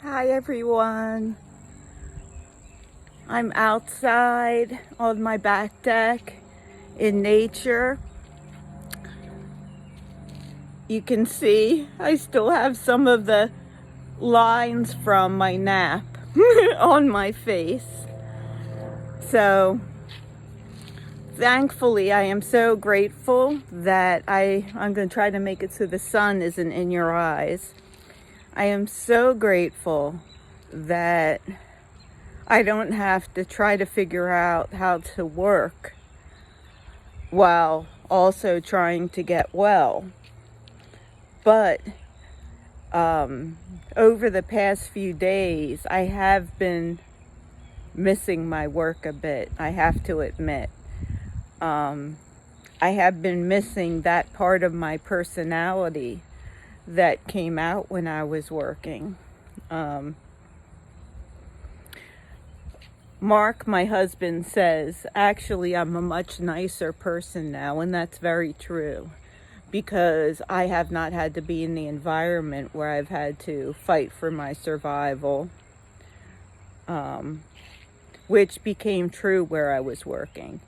Hi everyone. I'm outside on my back deck in nature. You can see I still have some of the lines from my nap on my face. So thankfully I am so grateful that I'm going to try to make it so the sun isn't in your eyes. I am so grateful that I don't have to try to figure out how to work while also trying to get well. But over the past few days, I have been missing my work a bit, I have to admit. I have been missing that part of my personality that came out when I was working. Mark, my husband, says, actually, I'm a much nicer person now, and that's very true, because I have not had to be in the environment where I've had to fight for my survival, which became true where I was working.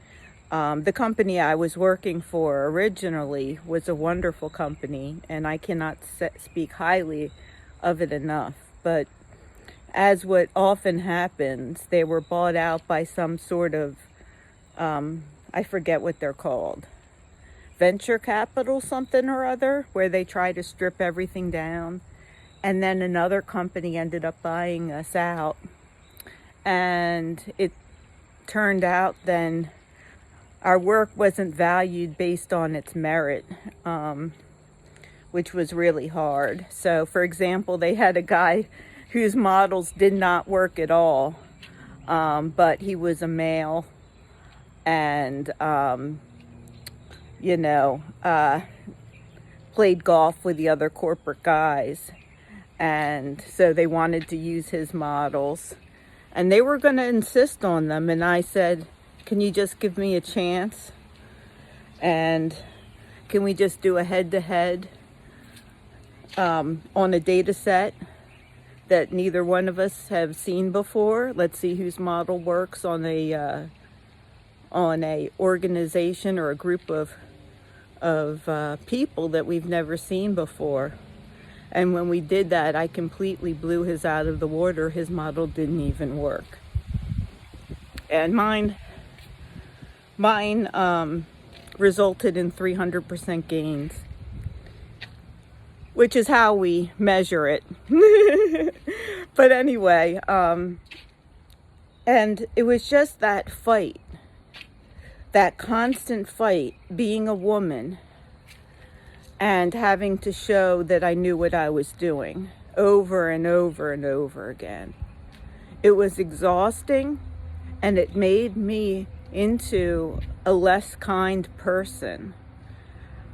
The company I was working for originally was a wonderful company, and I cannot speak highly of it enough, but as what often happens, they were bought out by some sort of, I forget what they're called, venture capital something or other, where they try to strip everything down. And then another company ended up buying us out. And it turned out then our work wasn't valued based on its merit, which was really hard. So, for example, they had a guy whose models did not work at all, but he was a male and, played golf with the other corporate guys. And so they wanted to use his models. And they were going to insist on them. And I said, can you just give me a chance? And can we just do a head-to-head on a data set that neither one of us have seen before? Let's see whose model works on a organization or a group of people that we've never seen before. And when we did that, I completely blew his out of the water. His model didn't even work. And mine resulted in 300% gains, which is how we measure it. But anyway, and it was just that fight, that constant fight, being a woman and having to show that I knew what I was doing over and over and over again. It was exhausting, and it made me into a less kind person.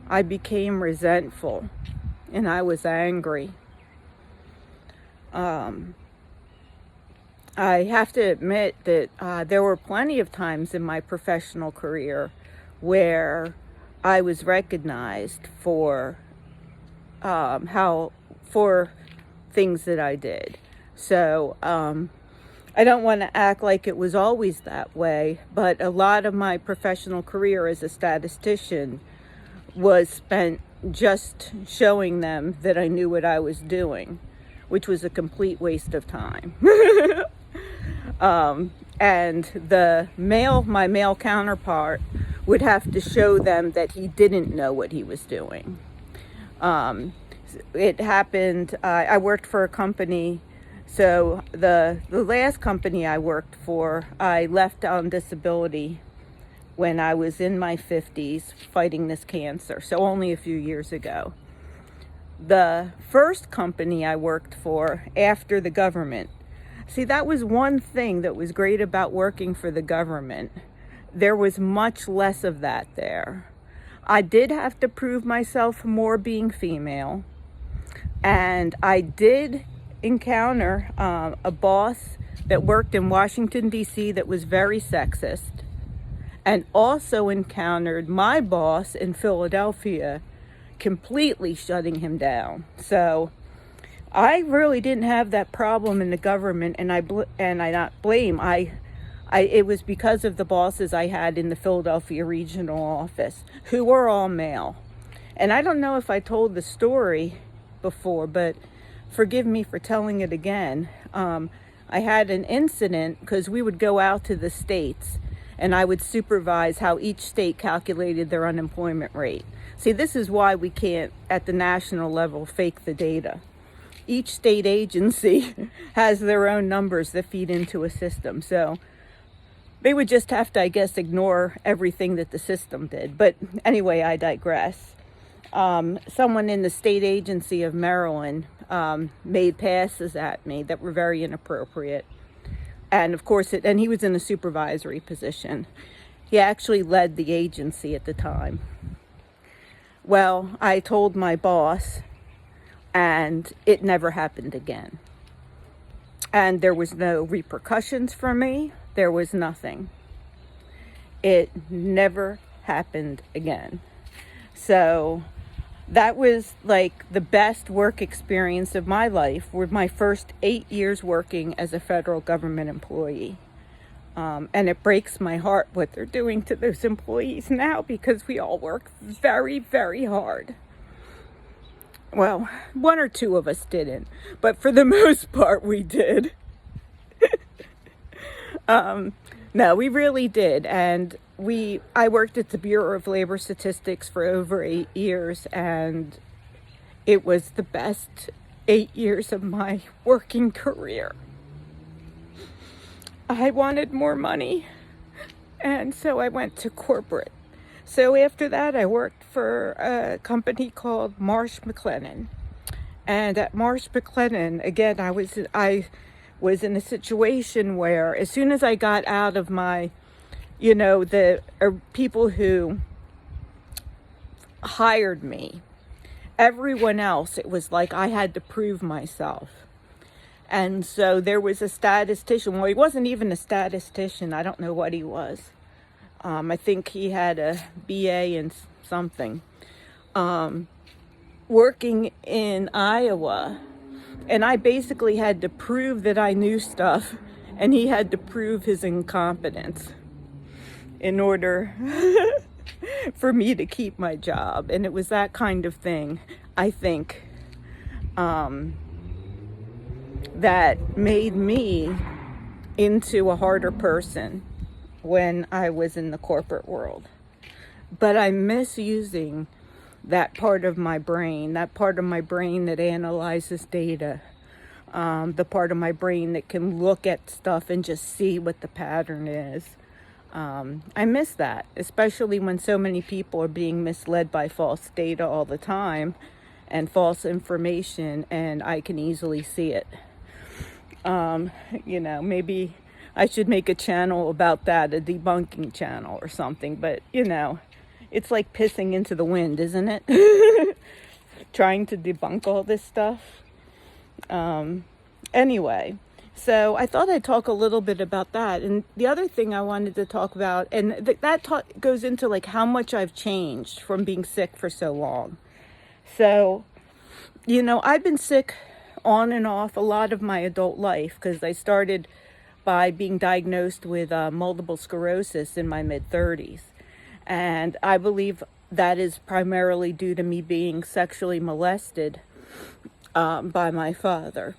I became resentful, and I was angry. I have to admit that there were plenty of times in my professional career where I was recognized for for things that I did. So I don't want to act like it was always that way, but a lot of my professional career as a statistician was spent just showing them that I knew what I was doing, which was a complete waste of time. And my male counterpart would have to show them that he didn't know what he was doing. It happened, I worked for a company, so the last company I worked for, I left on disability when I was in my 50s fighting this cancer, so only a few years ago. The first company I worked for after the government, see, that was one thing that was great about working for the government. There was much less of that there. I did have to prove myself more being female, and I did encounter a boss that worked in Washington, D.C. that was very sexist, and also encountered my boss in Philadelphia completely shutting him down. So I really didn't have that problem in the government, and I not blame. It was because of the bosses I had in the Philadelphia regional office, who were all male. And I don't know if I told the story before, but forgive me for telling it again. I had an incident because we would go out to the states and I would supervise how each state calculated their unemployment rate. See, this is why we can't, at the national level, fake the data. Each state agency has their own numbers that feed into a system. So they would just have to, I guess, ignore everything that the system did. But anyway, I digress. Someone in the state agency of Maryland made passes at me that were very inappropriate. And of course, and he was in a supervisory position. He actually led the agency at the time. Well, I told my boss, and it never happened again. And there was no repercussions for me. There was nothing. It never happened again. So that was like the best work experience of my life, with my first 8 years working as a federal government employee. And it breaks my heart what they're doing to those employees now, because we all work very, very hard. Well, one or two of us didn't, but for the most part we did. No, we really did. And I worked at the Bureau of Labor Statistics for over 8 years, and it was the best 8 years of my working career. I wanted more money, and so I went to corporate. So after that, I worked for a company called Marsh McLennan. And at Marsh McLennan, again, I was in a situation where as soon as I got out of my, the people who hired me, everyone else, it was like I had to prove myself. And so there was a statistician. Well, he wasn't even a statistician. I don't know what he was. I think he had a BA in something. Working in Iowa. And I basically had to prove that I knew stuff, and he had to prove his incompetence in order for me to keep my job. And it was that kind of thing, I think, that made me into a harder person when I was in the corporate world. But I miss using that part of my brain that analyzes data, the part of my brain that can look at stuff and just see what the pattern is. I miss that, especially when so many people are being misled by false data all the time and false information, and I can easily see it. Maybe I should make a channel about that, a debunking channel or something, but it's like pissing into the wind, isn't it? Trying to debunk all this stuff. Anyway, so I thought I'd talk a little bit about that. And the other thing I wanted to talk about, and that goes into like how much I've changed from being sick for so long. So, I've been sick on and off a lot of my adult life, because I started by being diagnosed with multiple sclerosis in my mid-30s. And I believe that is primarily due to me being sexually molested by my father.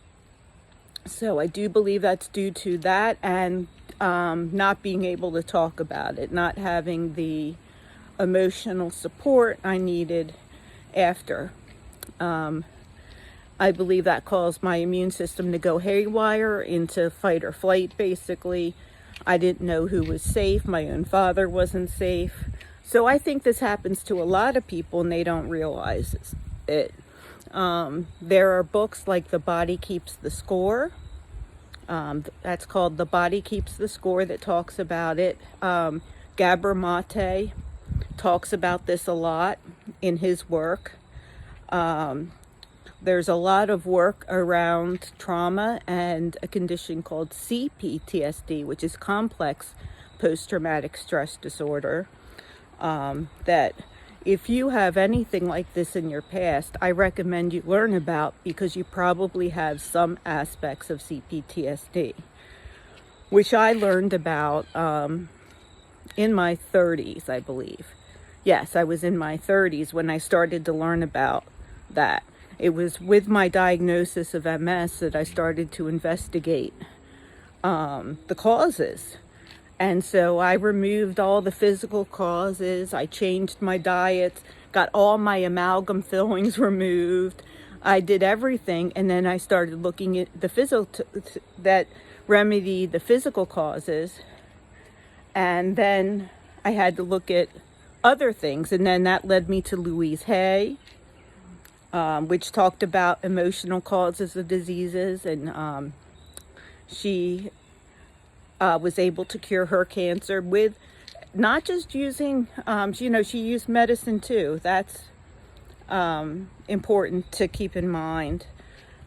So I do believe that's due to that, and not being able to talk about it, not having the emotional support I needed after. I believe that caused my immune system to go haywire into fight or flight, basically. I didn't know who was safe. My own father wasn't safe. So I think this happens to a lot of people, and they don't realize it. There are books like The Body Keeps the Score. That's called The Body Keeps the Score, that talks about it. Gabor Mate talks about this a lot in his work. There's a lot of work around trauma and a condition called CPTSD, which is complex post-traumatic stress disorder, that if you have anything like this in your past, I recommend you learn about, because you probably have some aspects of CPTSD, which I learned about in my 30s, I believe. Yes, I was in my 30s when I started to learn about that. It was with my diagnosis of MS that I started to investigate the causes. And so I removed all the physical causes. I changed my diet, got all my amalgam fillings removed. I did everything. And then I started looking at the physical, that remedied the physical causes. And then I had to look at other things. And then that led me to Louise Hay, which talked about emotional causes of diseases. And she was able to cure her cancer with not just using, she used medicine too. That's important to keep in mind.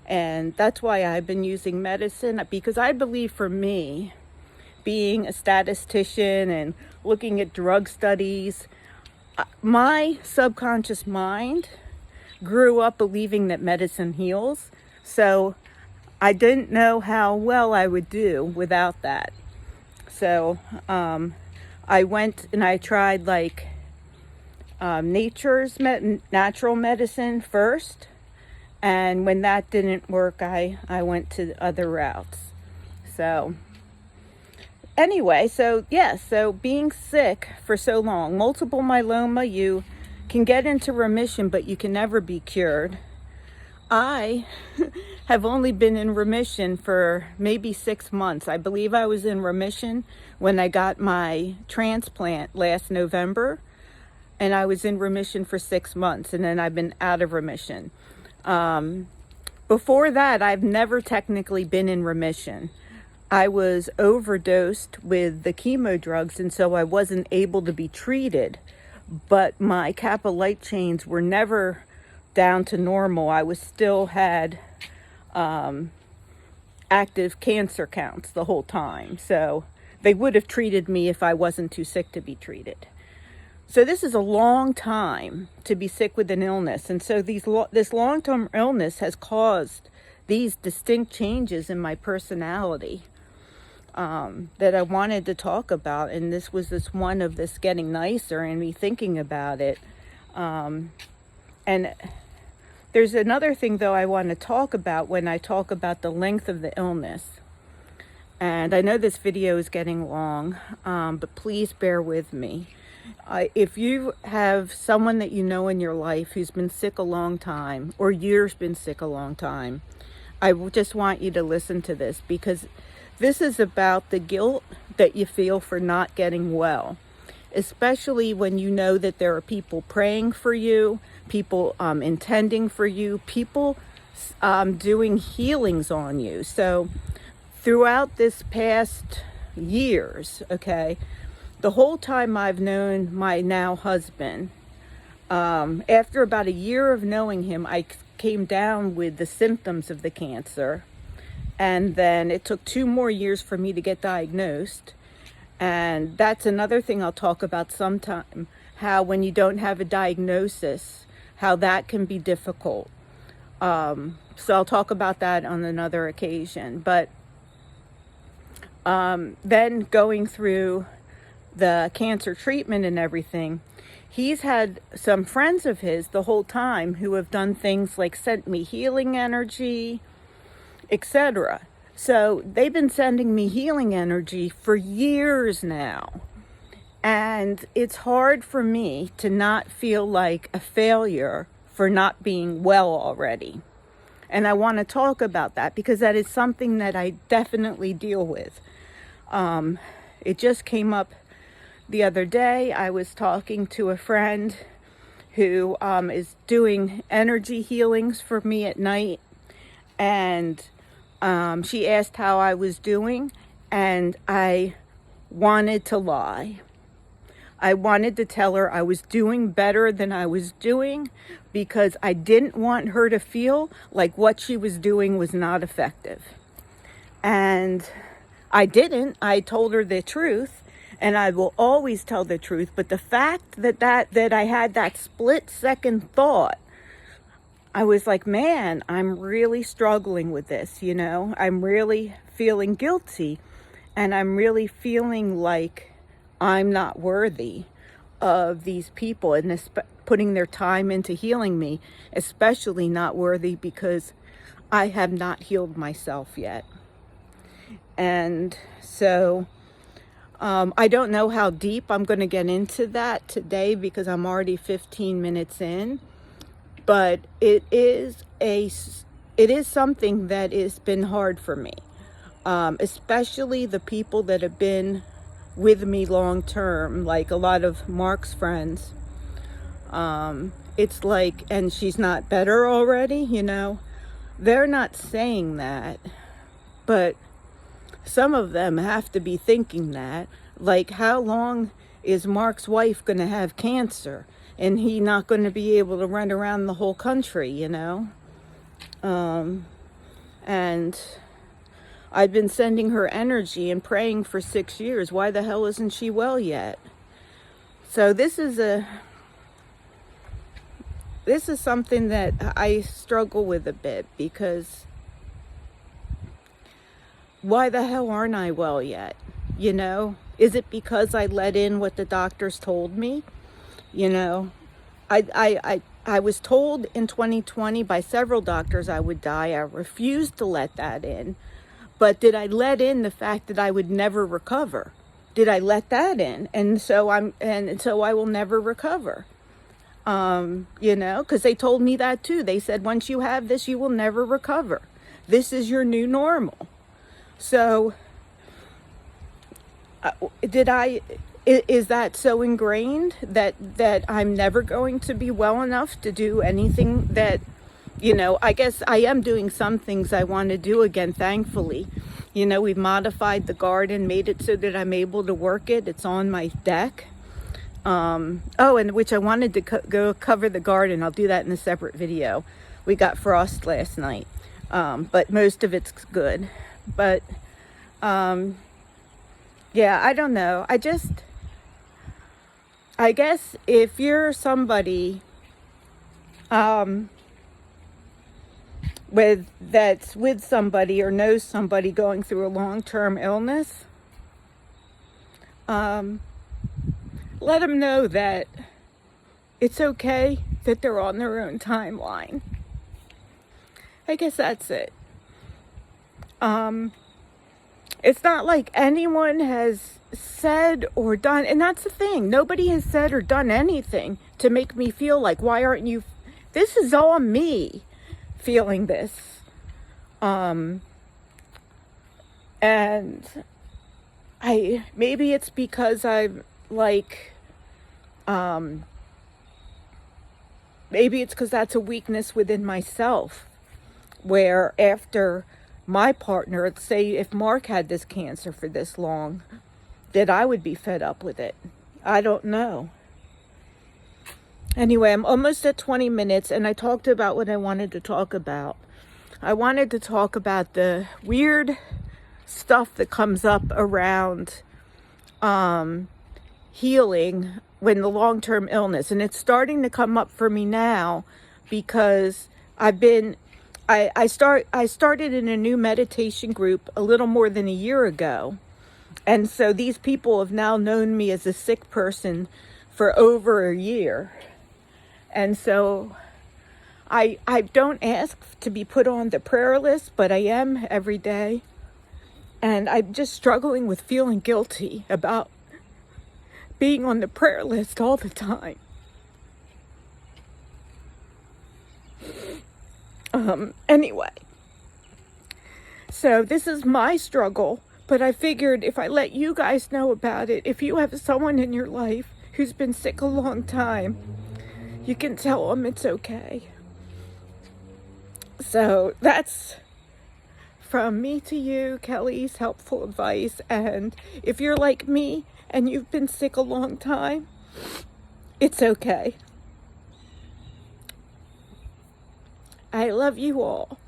And that's why I've been using medicine, because I believe, for me, being a statistician and looking at drug studies, my subconscious mind grew up believing that medicine heals. So I didn't know how well I would do without that. So I went and I tried natural medicine first. And when that didn't work, I went to other routes. So anyway, so being sick for so long, multiple myeloma, you can get into remission, but you can never be cured. I have only been in remission for maybe 6 months. I believe I was in remission when I got my transplant last November, and I was in remission for 6 months, and then I've been out of remission. Before that, I've never technically been in remission. I was overdosed with the chemo drugs, and so I wasn't able to be treated, but my Kappa light chains were never down to normal. I still had active cancer counts the whole time. So they would have treated me if I wasn't too sick to be treated. So this is a long time to be sick with an illness. And so this long-term illness has caused these distinct changes in my personality that I wanted to talk about. And this was one of this getting nicer and me thinking about it. And there's another thing, though, I want to talk about when I talk about the length of the illness. And I know this video is getting long, but please bear with me. If you have someone that you know in your life who's been sick a long time, or you've been sick a long time, I just want you to listen to this, because this is about the guilt that you feel for not getting well, especially when you know that there are people praying for you, people intending for you, people doing healings on you. So throughout this past years, the whole time I've known my now husband, after about a year of knowing him, I came down with the symptoms of the cancer. And then it took 2 more years for me to get diagnosed. And that's another thing I'll talk about sometime, how when you don't have a diagnosis, how that can be difficult. So I'll talk about that on another occasion. But then going through the cancer treatment and everything, he's had some friends of his the whole time who have done things like sent me healing energy, etc. So they've been sending me healing energy for years now. And it's hard for me to not feel like a failure for not being well already. And I want to talk about that because that is something that I definitely deal with. It just came up the other day. I was talking to a friend who is doing energy healings for me at night. And she asked how I was doing, and I wanted to lie. I wanted to tell her I was doing better than I was doing because I didn't want her to feel like what she was doing was not effective. And I didn't. I told her the truth, and I will always tell the truth. But the fact that I had that split second thought, I was like, man, I'm really struggling with this, you know? I'm really feeling guilty, and I'm really feeling like I'm not worthy of these people and putting their time into healing me, especially not worthy because I have not healed myself yet. And so I don't know how deep I'm going to get into that today because I'm already 15 minutes in, but it is something that has been hard for me, especially the people that have been with me long term, like a lot of Mark's friends. It's like, and she's not better already, you know? They're not saying that, but some of them have to be thinking that. Like, how long is Mark's wife going to have cancer and he not going to be able to run around the whole country, you know? And I've been sending her energy and praying for 6 years. Why the hell isn't she well yet? So this is something that I struggle with a bit, because why the hell aren't I well yet? You know, is it because I let in what the doctors told me? You know, I was told in 2020 by several doctors I would die. I refused to let that in. But did I let in the fact that I would never recover? Did I let that in? And so I will never recover. You know, because they told me that too. They said, once you have this, you will never recover. This is your new normal. So is that so ingrained that I'm never going to be well enough to do anything that, you know, I guess I am doing some things I want to do again, thankfully. You know, we've modified the garden, made it so that I'm able to work it. It's on my deck. And which I wanted to go cover the garden. I'll do that in a separate video. We got frost last night, but most of it's good. But yeah, I don't know. I guess if you're somebody that's with somebody or knows somebody going through a long-term illness, let them know that it's okay that they're on their own timeline. I guess that's it. It's not like anyone has said or done, and that's the thing. Nobody has said or done anything to make me feel like, why aren't you? This is all me feeling this. And maybe it's because I'm like, maybe it's because that's a weakness within myself, where after my partner, say if Mark had this cancer for this long, that I would be fed up with it. I don't know. Anyway, I'm almost at 20 minutes, and I talked about what I wanted to talk about. I wanted to talk about the weird stuff that comes up around healing when the long-term illness, and it's starting to come up for me now because I started in a new meditation group a little more than a year ago. And so these people have now known me as a sick person for over a year. And so I don't ask to be put on the prayer list, but I am every day. And I'm just struggling with feeling guilty about being on the prayer list all the time. Anyway, so this is my struggle, but I figured if I let you guys know about it, if you have someone in your life who's been sick a long time, you can tell them it's okay. So that's from me to you, Kelly's helpful advice. And if you're like me and you've been sick a long time, it's okay. I love you all.